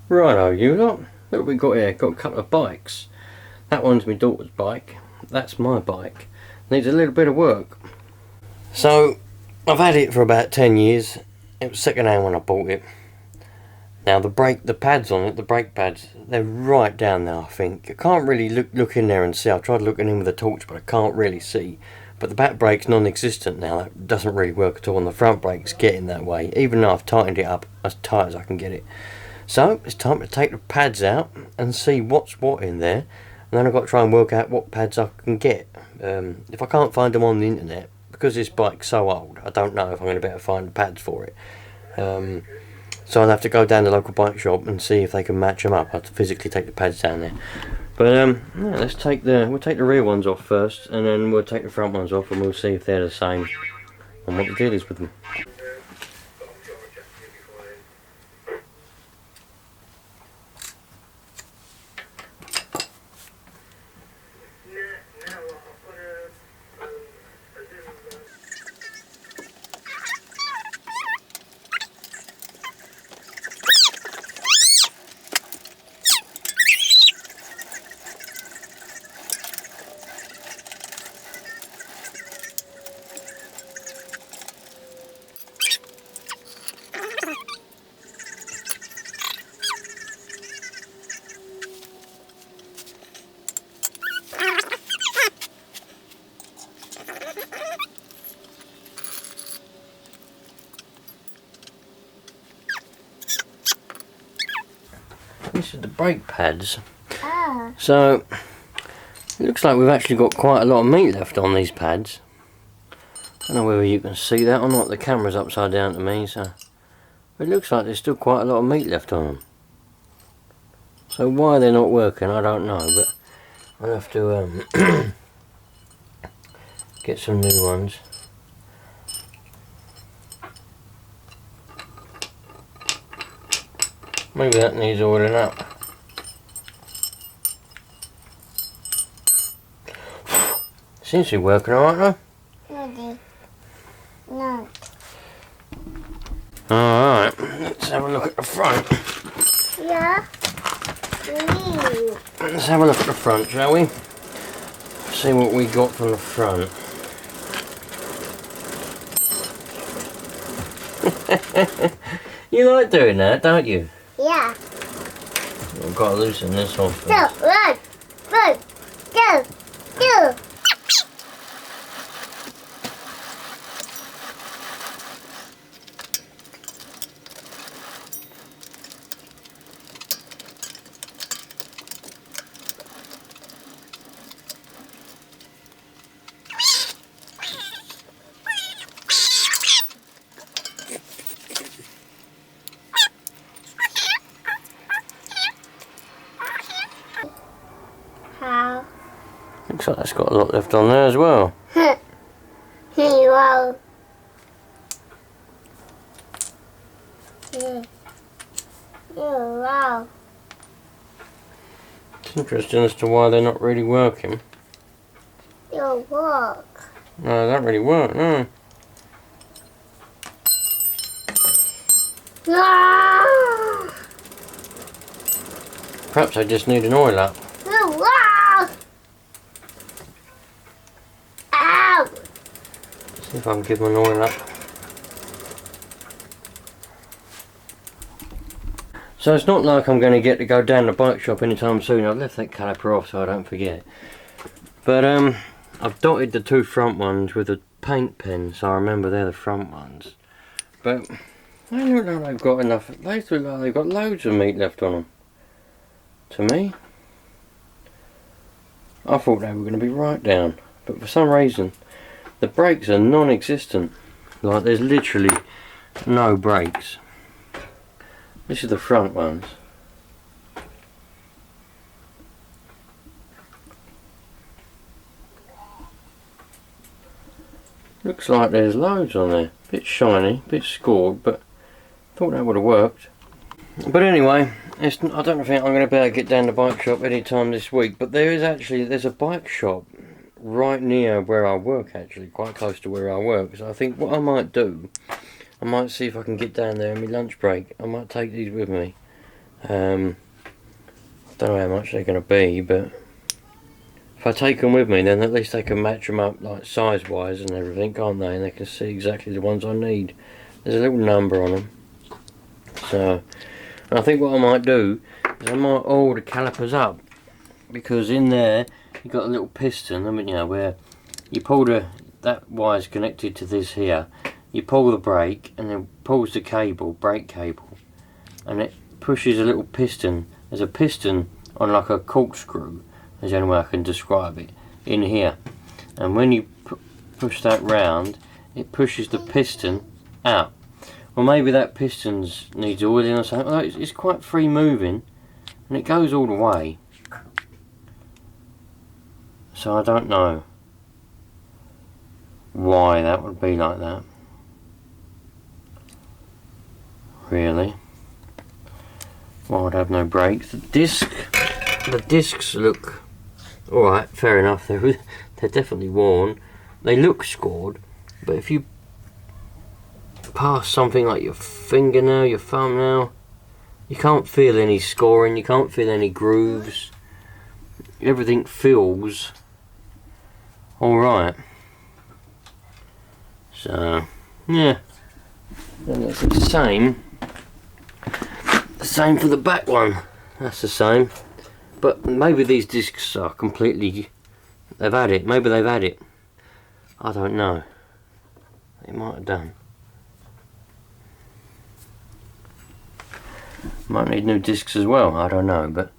Righto, you lot. Look what we got here. Got a couple of bikes. That one's my daughter's bike. That's my bike. Needs a little bit of work. So, I've had it for about 10 years. It was second hand when I bought it. Now the pads on it, the brake pads, they're right down there, I think. I can't really look in there and see. I've tried looking in with a torch, but I can't really see. But the back brake's non-existent now. That doesn't really work at all. And the front brake's getting that way, even though I've tightened it up as tight as I can get it. So it's time to take the pads out and see what's what in there. And then I've got to try and work out what pads I can get. If I can't find them on the internet, because this bike's so old, I don't know if I'm going to be able to find the pads for it. So I'll have to go down to the local bike shop and see if they can match them up. I have to physically take the pads down there. But yeah, we'll take the rear ones off first, and then we'll take the front ones off, and we'll see if they're the same and what the deal is with them. This is the brake pads. So it looks like we've actually got quite a lot of meat left on these pads. I don't know whether you can see that or not. The camera's upside down to me, so it looks like there's still quite a lot of meat left on them. So why they're not working, I don't know, but I'll have to get some new ones. Maybe that needs oiling up. Seems to be working alright though. No. Alright, let's have a look at the front. Yeah. Let's have a look at the front, shall we? See what we got from the front. You like doing that, don't you? Yeah. I've got to loosen this one first. So, run, go. How? Looks like that's got a lot left on there as well. Wow. Wow. It's interesting as to why they're not really working. Your work. No, they don't really work, no. Wow. Perhaps I just need an oil up. Wow. Ow. See if I can give them an oil up. So it's not like I'm going to get to go down the bike shop anytime soon. I've left that caliper off so I don't forget. But I've dotted the two front ones with a paint pen, so I remember they're the front ones. But they look like they've got enough. They look like they've got loads of meat left on them. To me, I thought they were going to be right down, but for some reason the brakes are non-existent. Like there's literally no brakes. This is the front ones. Looks like there's loads on there. Bit shiny, bit scored, but I thought that would have worked. But anyway, I don't think I'm going to be able to get down the bike shop anytime this week. But there's a bike shop right near where I work, actually, quite close to where I work. So I think what I might do, I might see if I can get down there in my lunch break. I might take these with me I don't know how much they're going to be, but if I take them with me, then at least they can match them up like size wise and everything, can't they? And they can see exactly the ones I need. There's a little number on them. So I think what I might do is I might oil the calipers up, because in there you've got a little piston, I mean, you know, where you pull that wire's connected to this here. You pull the brake and then pulls the cable, brake cable, and it pushes a little piston. There's a piston on like a corkscrew, is the only way I can describe it, in here. And when you push that round, it pushes the piston out. Well, maybe that piston needs oiling or something. Although it's quite free moving, and it goes all the way. So I don't know why that would be like that. Really. Why would I have no brakes? The discs look alright, fair enough. They're definitely worn. They look scored, but if you pass something like your fingernail, your thumbnail, you can't feel any scoring, you can't feel any grooves. Everything feels alright. So, yeah. And it's the same. The same for the back one. That's the same. But maybe these discs are completely... They've had it. Maybe they've had it. I don't know. They might have done. Might need new discs as well. I don't know. But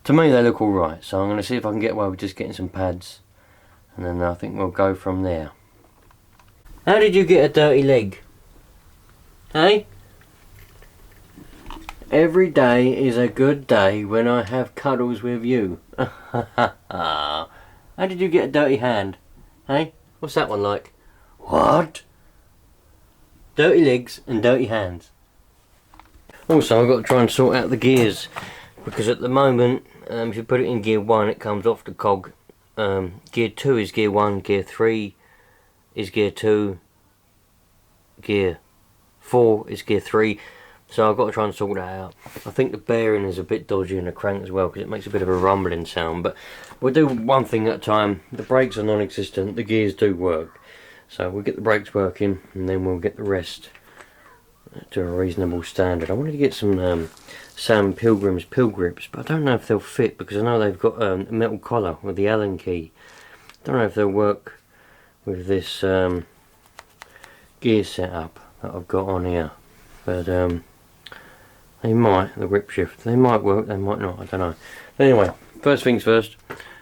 to me they look alright. So I'm going to see if I can get away with just getting some pads. And then I think we'll go from there. How did you get a dirty leg? Hey? Every day is a good day when I have cuddles with you. How did you get a dirty hand? Hey? What's that one like? What? Dirty legs and dirty hands. Also, I've got to try and sort out the gears, because at the moment, if you put it in gear 1, it comes off the cog. Gear 2 is gear 1, gear 3 is gear 2, gear 4 is gear 3. So I've got to try and sort that out. I think the bearing is a bit dodgy in the crank as well, because it makes a bit of a rumbling sound. But we'll do one thing at a time. The brakes are non-existent, the gears do work. So we'll get the brakes working, and then we'll get the rest to a reasonable standard. I wanted to get some Sam Pilgrim's pill grips, but I don't know if they'll fit, because I know they've got a metal collar with the Allen key. I don't know if they'll work with this gear setup that I've got on here. But they might, the grip shift. They might work, they might not, I don't know. But anyway, first things first.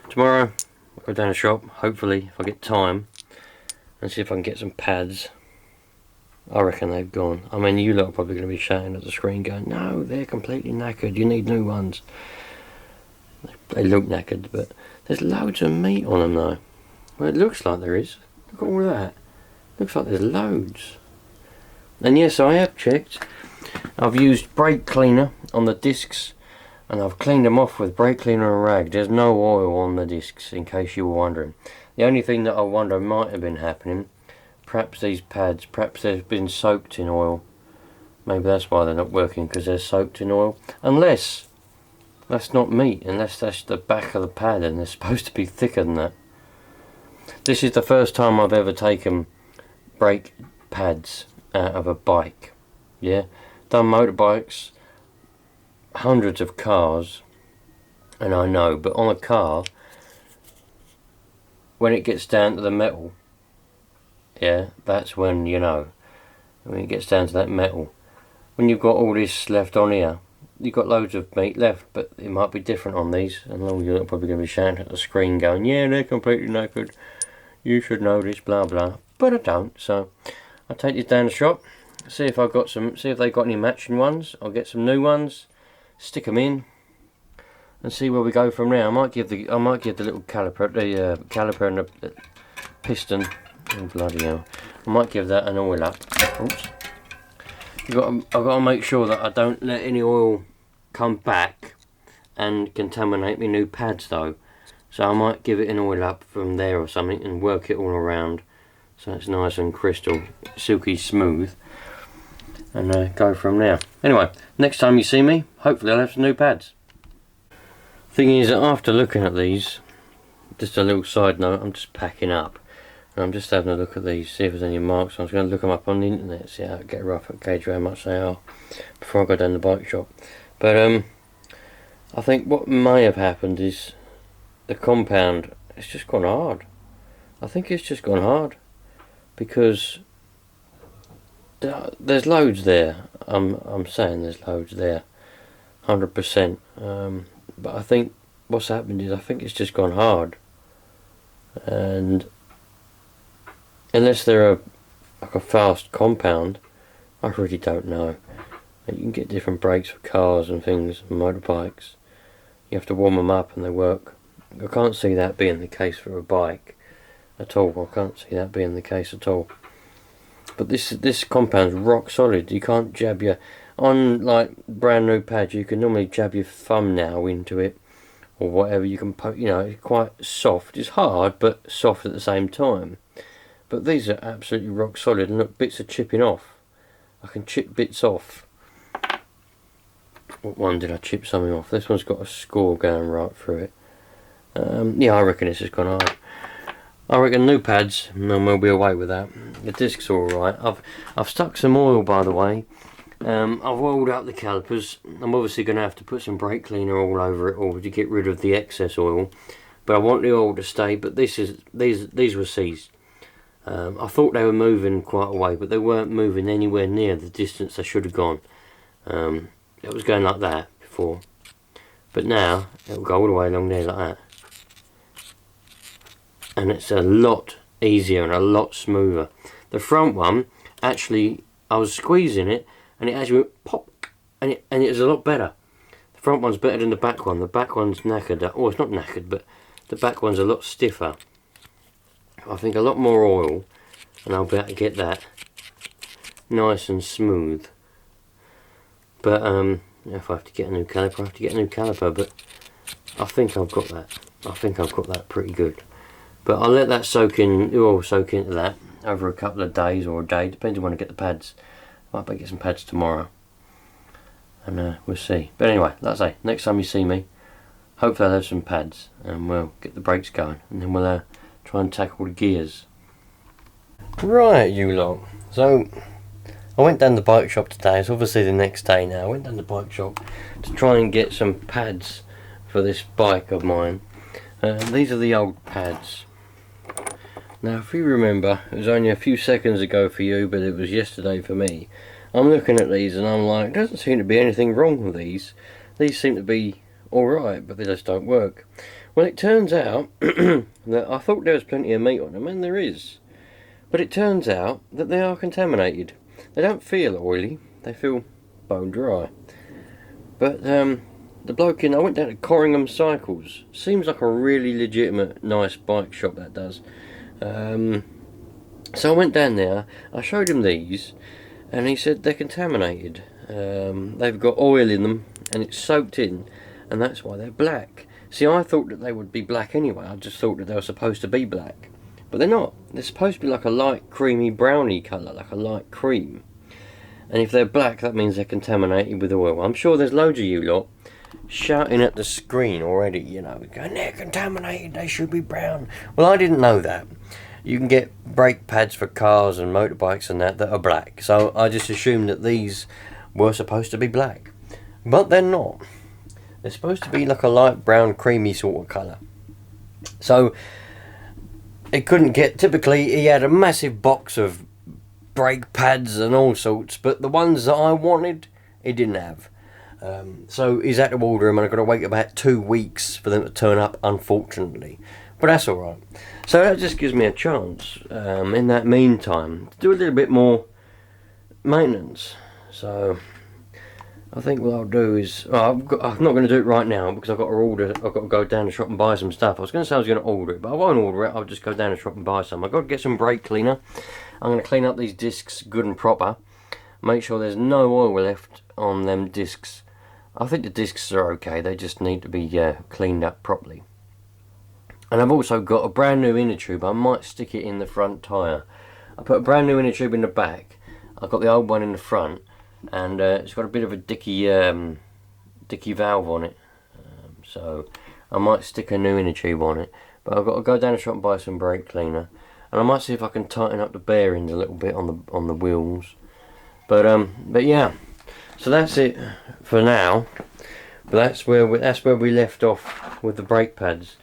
Tomorrow, I'll go down the shop, hopefully, if I get time, and see if I can get some pads. I reckon they've gone. I mean, you lot are probably going to be shouting at the screen going, no, they're completely knackered, you need new ones. They look knackered, but there's loads of meat on them though. Well, it looks like there is. Look at all that. Looks like there's loads. And yes, I have checked. I've used brake cleaner on the discs, and I've cleaned them off with brake cleaner and rag. There's no oil on the discs, in case you were wondering. The only thing that I wonder might have been happening, perhaps these pads, perhaps they've been soaked in oil. Maybe that's why they're not working, because they're soaked in oil. Unless that's not meat, unless that's the back of the pad and they're supposed to be thicker than that. This is the first time I've ever taken brake pads out of a bike. Yeah, done motorbikes, hundreds of cars, and I know, but on a car, when it gets down to the metal, yeah, that's when you know, when it gets down to that metal. When you've got all this left on here, you've got loads of meat left, but it might be different on these, and all you're probably going to be shouting at the screen going, yeah, they're completely naked, you should know this, blah blah, but I don't. So I'll take these down the shop, see if I've got some, see if they've got any matching ones. I'll get some new ones, stick them in, and see where we go from there. I might give the little caliper, the caliper and the piston. Oh, bloody hell! I might give that an oil up. Oops. I've got to make sure that I don't let any oil come back and contaminate my new pads though. So I might give it an oil up from there or something and work it all around so it's nice and crystal silky smooth. and go from there. Anyway, next time you see me, hopefully I'll have some new pads. Thing is, after looking at these, just a little side note, I'm just packing up. And I'm just having a look at these, see if there's any marks. I was going to look them up on the internet, see how get a rough gauge how much they are before I go down the bike shop. But I think what may have happened is the compound, it's just gone hard. I think it's just gone hard because there's loads there. I'm saying there's loads there, 100%. But I think what's happened is I think it's just gone hard, and unless they're like a fast compound, I really don't know. You can get different brakes for cars and things, and motorbikes. You have to warm them up and they work. I can't see that being the case for a bike at all. I can't see that being the case at all. But this compound's rock solid. You can't jab your, on like brand new pads, you can normally jab your thumbnail into it or whatever. You can poke, you know, it's quite soft. It's hard but soft at the same time. But these are absolutely rock solid, and look, bits are chipping off. I can chip bits off. What one did I chip something off? This one's got a score going right through it. Yeah, I reckon this has gone hard. I reckon new pads, and we'll be away with that. The discs are alright. I've stuck some oil, by the way. I've oiled up the calipers. I'm obviously going to have to put some brake cleaner all over it, or to get rid of the excess oil. But I want the oil to stay. But these were seized. I thought they were moving quite a way, but they weren't moving anywhere near the distance they should have gone. It was going like that before, but now it will go all the way along there like that, and it's a lot easier and a lot smoother. The front one, actually, I was squeezing it and it actually went pop, and it was a lot better. The front one's better than the back one. The back one's knackered. Oh, it's not knackered, but the back one's a lot stiffer. I think a lot more oil and I'll be able to get that nice and smooth. But if I have to get a new caliper, I have to get a new caliper. But I think I've got that. I think I've got that pretty good. But I'll let that soak in, the oil soak into that over a couple of days or a day, depends on when I get the pads. I might get some pads tomorrow, and we'll see. But anyway, like I say, next time you see me, hopefully I'll have some pads, and we'll get the brakes going, and then we'll try and tackle the gears. Right, you lot. So I went down the bike shop today. It's obviously the next day now. I went down the bike shop to try and get some pads for this bike of mine. These are the old pads. Now, if you remember, it was only a few seconds ago for you, but it was yesterday for me. I'm looking at these and I'm like, there doesn't seem to be anything wrong with these. These seem to be alright, but they just don't work. Well, it turns out that I thought there was plenty of meat on them, and there is. But it turns out that they are contaminated. They don't feel oily, they feel bone dry. But the bloke I went down to Corringham Cycles. Seems like a really legitimate, nice bike shop, that does. So I went down there, I showed him these, and he said they're contaminated. They've got oil in them, and it's soaked in, and that's why they're black. See, I thought that they would be black anyway. I just thought that they were supposed to be black. But they're not. They're supposed to be like a light creamy browny colour, like a light cream. And if they're black, that means they're contaminated with oil. I'm sure there's loads of you lot shouting at the screen already, you know, going, they're contaminated, they should be brown. Well, I didn't know that. You can get brake pads for cars and motorbikes and that are black. So I just assumed that these were supposed to be black. But they're not. They're supposed to be like a light brown creamy sort of colour. So it couldn't get, typically he had a massive box of brake pads and all sorts, but the ones that I wanted he didn't have. So he's had to order them, and I've got to wait about 2 weeks for them to turn up, unfortunately. But that's alright. So that just gives me a chance in that meantime to do a little bit more maintenance. So I think what I'll do is, I'm not going to do it right now because I've got to go down the shop and buy some stuff. I was going to say I was going to order it, but I won't order it. I'll just go down the shop and buy some. I've got to get some brake cleaner. I'm going to clean up these discs good and proper. Make sure there's no oil left on them discs. I think the discs are okay. They just need to be cleaned up properly. And I've also got a brand new inner tube. I might stick it in the front tyre. I put a brand new inner tube in the back. I've got the old one in the front. and it's got a bit of a dicky valve on it, so I might stick a new inner tube on it. But I've got to go down the shop and buy some brake cleaner, and I might see if I can tighten up the bearings a little bit on the wheels. But yeah, so that's it for now. But that's where we left off with the brake pads.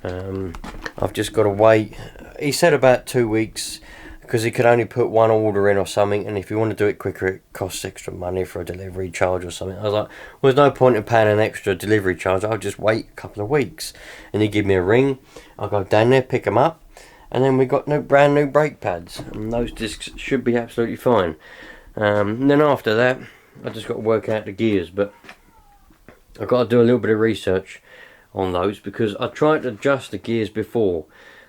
I've just got to wait. He said about 2 weeks, because he could only put one order in or something, and if you want to do it quicker it costs extra money for a delivery charge or something. I was like, well, there's no point in paying an extra delivery charge, I'll just wait a couple of weeks. And he give me a ring, I'll go down there, pick them up, and then we got brand new brake pads, and those discs should be absolutely fine. And then after that I just got to work out the gears, but I've got to do a little bit of research on those, because I tried to adjust the gears before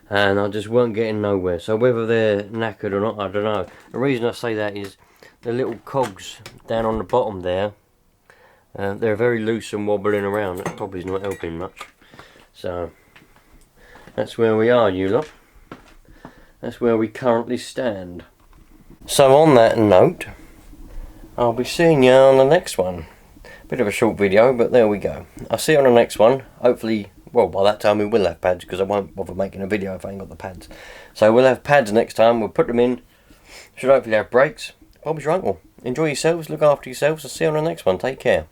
and I just weren't getting nowhere. So whether they're knackered or not, I don't know. The reason I say that is the little cogs down on the bottom there, they're very loose and wobbling around. That probably is not helping much. So that's where we are, you lot. That's where we currently stand. So on that note, I'll be seeing you on the next one. Bit of a short video, but there we go. I'll see you on the next one. Hopefully, well, by that time we will have pads, because I won't bother making a video if I ain't got the pads. So we'll have pads next time. We'll put them in. Should hopefully have brakes. Bob's your uncle. Enjoy yourselves. Look after yourselves. I'll see you on the next one. Take care.